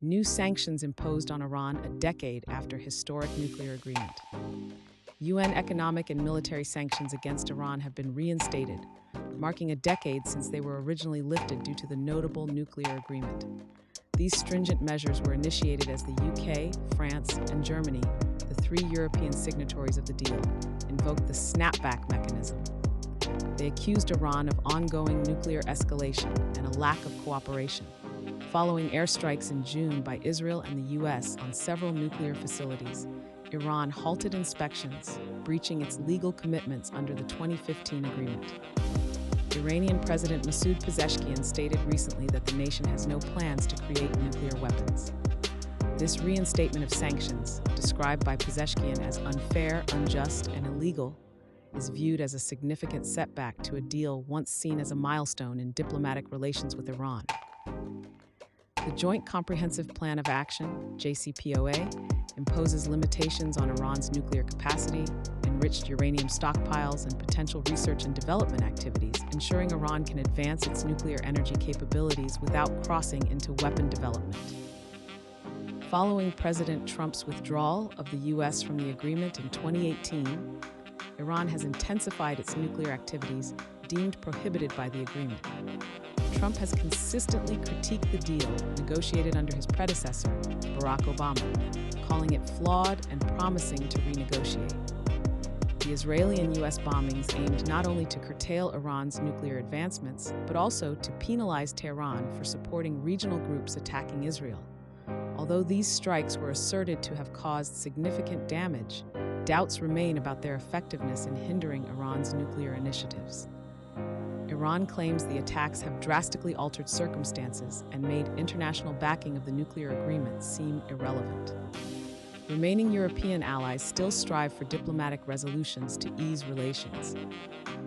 New sanctions imposed on Iran a decade after historic nuclear agreement. UN economic and military sanctions against Iran have been reinstated, marking a decade since they were originally lifted due to the notable nuclear agreement. These stringent measures were initiated as the UK, France, and Germany, the three European signatories of the deal, invoked the snapback mechanism. They accused Iran of ongoing nuclear escalation and a lack of cooperation, following airstrikes in June by Israel and the US on several nuclear facilities. Iran halted inspections, breaching its legal commitments under the 2015 agreement. Iranian President Masoud Pezeshkian stated recently that the nation has no plans to create nuclear weapons. This reinstatement of sanctions, described by Pezeshkian as unfair, unjust, and illegal, is viewed as a significant setback to a deal once seen as a milestone in diplomatic relations with Iran. The Joint Comprehensive Plan of Action, JCPOA, imposes limitations on Iran's nuclear capacity, enriched uranium stockpiles, and potential research and development activities, ensuring Iran can advance its nuclear energy capabilities without crossing into weapon development. Following President Trump's withdrawal of the U.S. from the agreement in 2018, Iran has intensified its nuclear activities, deemed prohibited by the agreement. Trump has consistently critiqued the deal negotiated under his predecessor, Barack Obama, calling it flawed and promising to renegotiate. The Israeli and U.S. bombings aimed not only to curtail Iran's nuclear advancements, but also to penalize Tehran for supporting regional groups attacking Israel. Although these strikes were asserted to have caused significant damage, doubts remain about their effectiveness in hindering Iran's nuclear initiatives. Iran claims the attacks have drastically altered circumstances and made international backing of the nuclear agreement seem irrelevant. Remaining European allies still strive for diplomatic resolutions to ease relations.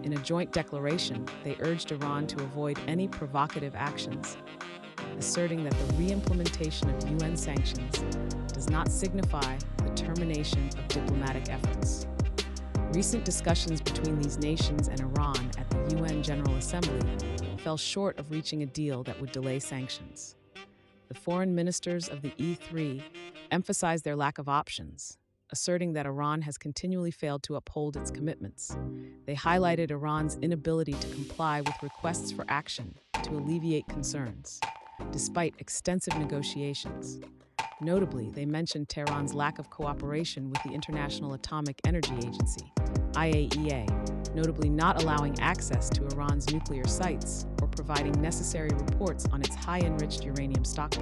In a joint declaration, they urged Iran to avoid any provocative actions, asserting that the reimplementation of UN sanctions does not signify the termination of diplomatic efforts. Recent discussions between these nations and Iran at the UN General Assembly fell short of reaching a deal that would delay sanctions. The foreign ministers of the E3 emphasized their lack of options, asserting that Iran has continually failed to uphold its commitments. They highlighted Iran's inability to comply with requests for action to alleviate concerns, despite extensive negotiations. Notably, they mentioned Tehran's lack of cooperation with the International Atomic Energy Agency, IAEA, notably not allowing access to Iran's nuclear sites or providing necessary reports on its high-enriched uranium stockpiles.